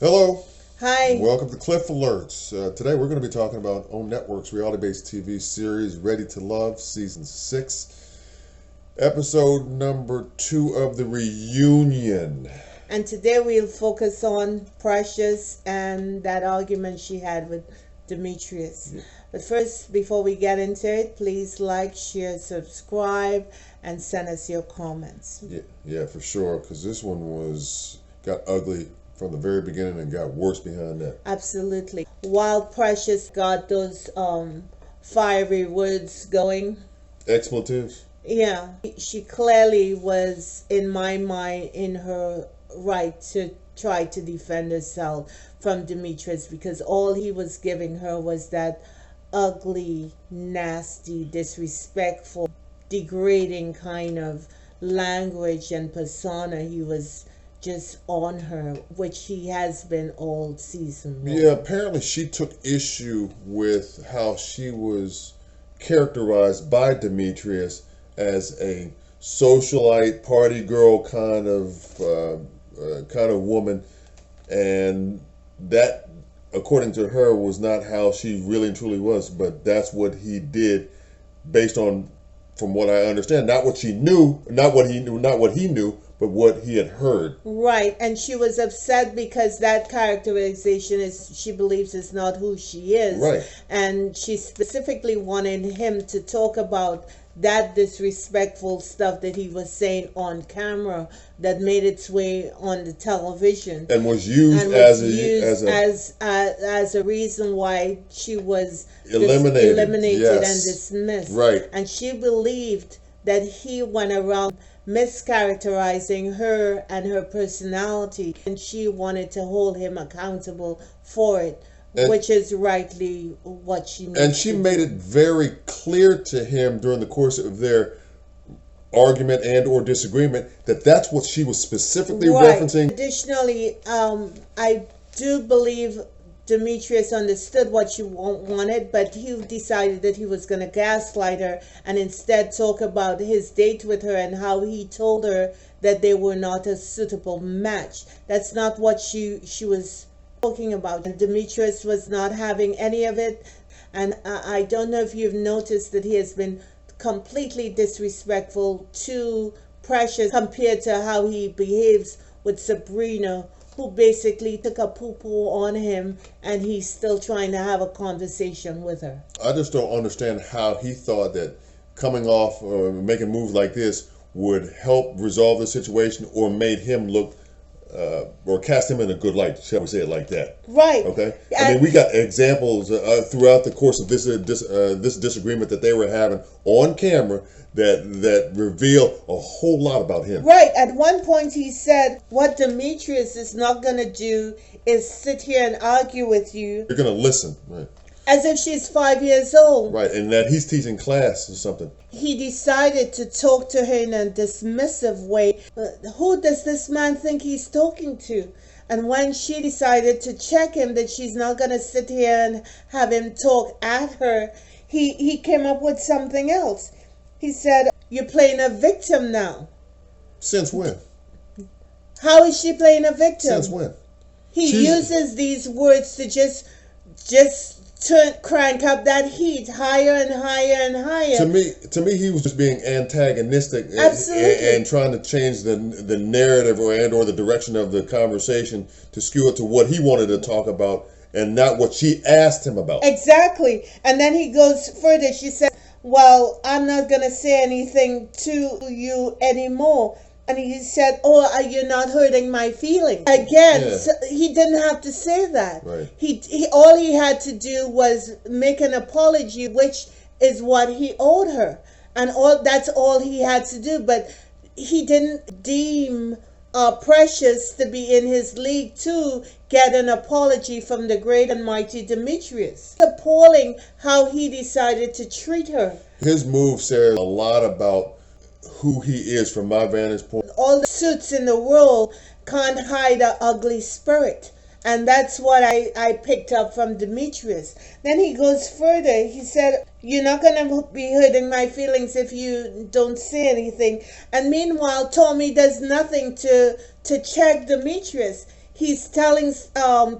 Hello, Hi. welcome to Cliff Alerts. Today we're going to be talking about OWN Network's reality-based TV series Ready to Love, Season 6, Episode number 2 of the reunion. And today we'll focus on Precious and that argument she had with Demetrius. Yeah. But first, before we get into it, please like, share, subscribe, and send us your comments. Yeah, for sure, because this one got ugly from the very beginning and got worse behind that. Absolutely. While Precious got those fiery words going, Expletives? yeah, she clearly was, in my mind, in her right to try to defend herself from Demetrius, because all he was giving her was that ugly, nasty, disrespectful, degrading kind of language and persona. He was just on her, which he has been all season long. Yeah, apparently she took issue with how she was characterized by Demetrius as a socialite, party girl kind of woman, and that, according to her, was not how she really and truly was. But that's what he did, based on, from what I understand, not what she knew, not what he knew, but what he had heard. Right, and she was upset because that characterization she believes is not who she is. Right. And she specifically wanted him to talk about that disrespectful stuff that he was saying on camera that made its way on the television And was used and as was as a reason why she was eliminated, and yes. dismissed. Right. And she believed that he went around mischaracterizing her and her personality, and she wanted to hold him accountable for it, which is rightly what she needs. And she made it very clear to him during the course of their argument and or disagreement that that's what she was specifically referencing. Additionally, I do believe Demetrius understood what she wanted, but he decided that he was going to gaslight her and instead talk about his date with her and how he told her that they were not a suitable match. That's not what she was talking about. And Demetrius was not having any of it. And I don't know if you've noticed that he has been completely disrespectful to Precious compared to how he behaves with Sabrina, who basically took a poo-poo on him, and he's still trying to have a conversation with her. I just don't understand how he thought that coming off or making moves like this would help resolve the situation or made him look or cast him in a good light, shall we say it like that? Right. Okay. I mean, we got examples throughout the course of this disagreement that they were having on camera that reveal a whole lot about him. Right. At one point, he said, "What Demetrius is not going to do is sit here and argue with you." You're going to listen, right? As if she's 5 years old. Right, and that he's teaching class or something. He decided to talk to her in a dismissive way. Who does this man think he's talking to? And when she decided to check him that she's not going to sit here and have him talk at her, he came up with something else. He said, "You're playing a victim now." Since when? How is she playing a victim? Since when? He uses these words to just crank up that heat higher and higher and higher. To me, he was just being antagonistic. Absolutely. And trying to change the narrative or the direction of the conversation to skew it to what he wanted to talk about and not what she asked him about. Exactly. And then he goes further. She said, "Well, I'm not going to say anything to you anymore." And he said, "Oh, you're not hurting my feelings." Again, Yeah. so he didn't have to say that. Right. He all he had to do was make an apology, which is what he owed her. And that's all he had to do. But he didn't deem Precious to be in his league to get an apology from the great and mighty Demetrius. It's appalling how he decided to treat her. His move says a lot about who he is from my vantage point. All the suits in the world can't hide an ugly spirit. And that's what I picked up from Demetrius. Then he goes further. He said, "You're not going to be hurting my feelings if you don't say anything." And meanwhile, Tommy does nothing to check Demetrius. he's telling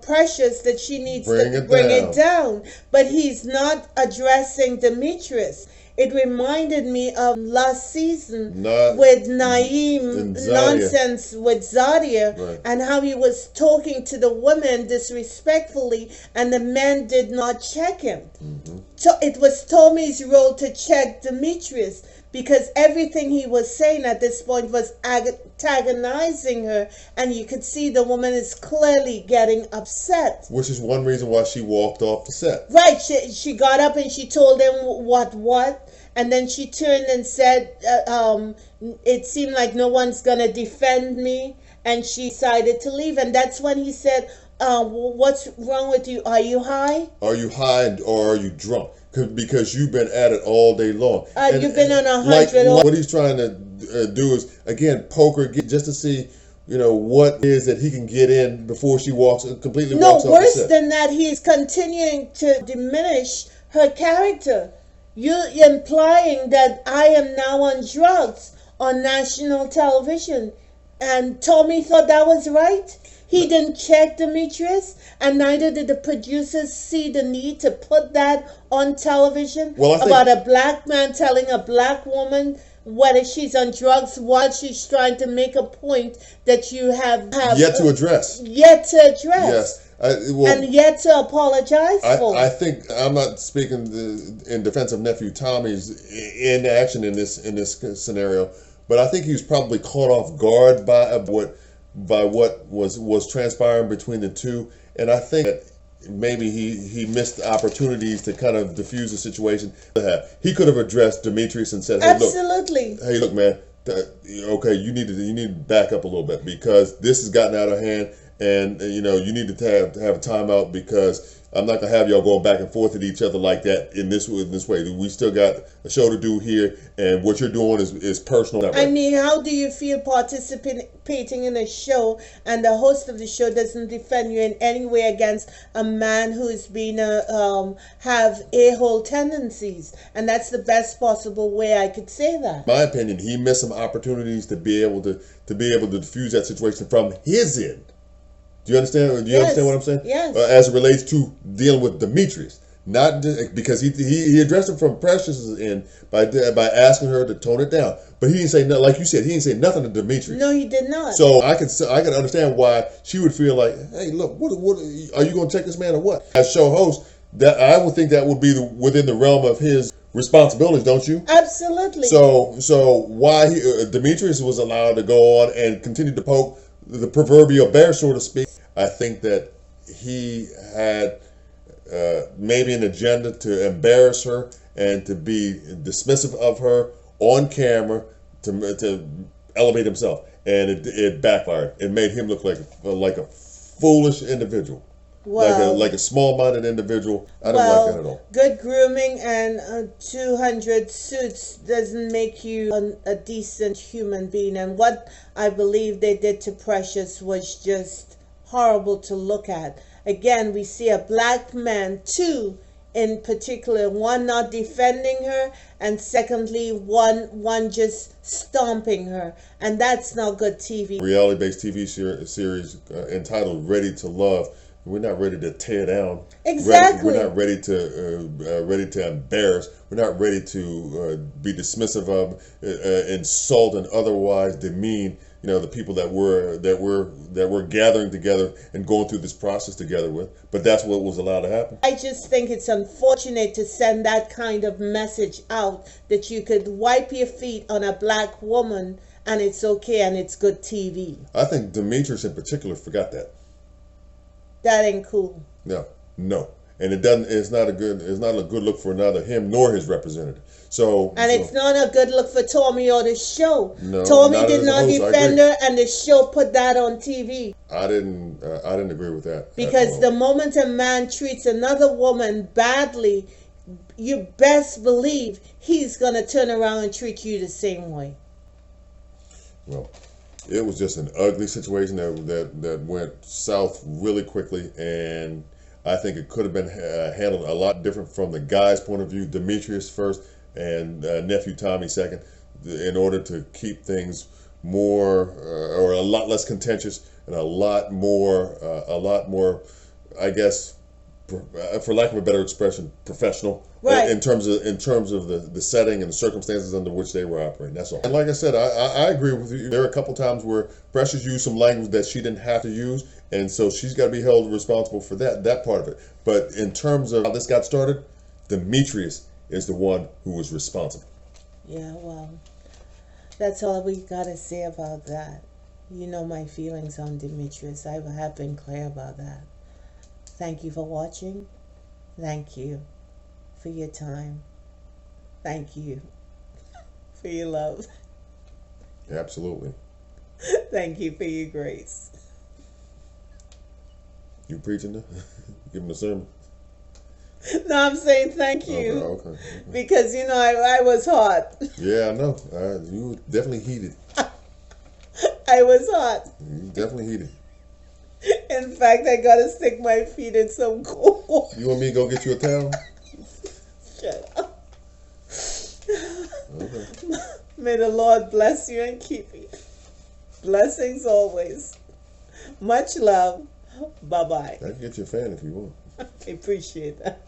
Precious that she needs Bring to it bring down. it down, but he's not addressing Demetrius. It reminded me of last season Not with Naeem and Zadia. nonsense with Zadia, Right. and how he was talking to the women disrespectfully, and the men did not check him. So it was Tommy's role to check Demetrius, because everything he was saying at this point was antagonizing her, and you could see the woman is clearly getting upset. Which is one reason why she walked off the set. Right, she got up and she told him what, and then she turned and said, it seemed like no one's gonna defend me, and she decided to leave. And that's when he said, what's wrong with you? Are you high? Are you high or are you drunk? Because you've been at it all day long. You've been on 100. Like what he's trying to do is, again, poker just to see, what it is that he can get in before she completely No, walks off the worse set. than that, he's continuing to diminish her character. You're implying that I am now on drugs on national television. And Tommy thought that was right. He didn't check Demetrius, and neither did the producers see the need to put that on television about a black man telling a black woman whether she's on drugs while she's trying to make a point that you have yet to address. Yes. And yet to apologize for. I think I'm not speaking in defense of nephew Tommy's inaction in this scenario, but I think he was probably caught off guard by what was transpiring between the two, and I think that maybe he missed opportunities to kind of diffuse the situation. He could have addressed Demetrius and said, Absolutely. Hey, look, man. Okay, you need to back up a little bit because this has gotten out of hand, and you need to have a timeout because I'm not gonna have y'all going back and forth at each other like that in this way. We still got a show to do here, and what you're doing is personal. I mean, how do you feel participating in a show and the host of the show doesn't defend you in any way against a man who's been have a-hole tendencies? And that's the best possible way I could say that. In my opinion, he missed some opportunities to be able to diffuse that situation from his end. Do you understand? Do you understand what I'm saying? Yes. As it relates to dealing with Demetrius, not because he addressed him from Precious's end by asking her to tone it down, but he didn't say nothing. Like you said, he didn't say nothing to Demetrius. No, he did not. So I can understand why she would feel like, hey, look, what are you going to check this man or what? As show host, that I would think that would be within the realm of his responsibilities, don't you? Absolutely. So why Demetrius was allowed to go on and continue to poke the proverbial bear, so to speak. I think that he had maybe an agenda to embarrass her and to be dismissive of her on camera to elevate himself, and it backfired. It made him look like a foolish individual, like a small-minded individual. I don't like that at all. Good grooming and 200 suits doesn't make you a decent human being. And what I believe they did to Precious was just horrible to look at. Again, we see a black man, two in particular, one not defending her, and secondly, one just stomping her, and that's not good TV. Reality-based TV series entitled "Ready to Love." We're not ready to tear down. Exactly. We're not ready to embarrass. We're not ready to be dismissive of, insult, and otherwise demean the people that we're gathering together and going through this process together with. But that's what was allowed to happen. I just think it's unfortunate to send that kind of message out that you could wipe your feet on a black woman and it's okay and it's good TV. I think Demetrius in particular forgot that. That ain't cool. No, and it's not a good look for neither him nor his representative. It's not a good look for Tommy or the show. No, Tommy did not defend her, and the show put that on TV. I didn't agree with that. Because the moment a man treats another woman badly, you best believe he's gonna turn around and treat you the same way. Well, it was just an ugly situation that went south really quickly, and I think it could have been handled a lot different from the guy's point of view. Demetrius first and nephew Tommy second, in order to keep things more or a lot less contentious and a lot more, I guess, for lack of a better expression, professional. Right. In terms of the setting and the circumstances under which they were operating. That's all. And like I said, I agree with you. There are a couple times where Precious used some language that she didn't have to use, and so she's got to be held responsible for that part of it. But in terms of how this got started, Demetrius is the one who was responsible. Yeah, well, that's all we gotta say about that. You know my feelings on Demetrius. I have been clear about that. Thank you for watching. Thank you for your time. Thank you for your love. Absolutely. Thank you for your grace. You preaching now? Give him a sermon. No, I'm saying thank you. Okay. Because, you know, I was hot. Yeah, I know. You were definitely heated. I was hot. You definitely heated. In fact, I gotta stick my feet in some cold. You want me to go get you a towel? Shut up. Okay. May the Lord bless you and keep you. Blessings always. Much love. Bye-bye. I can get you a fan if you want. I appreciate that.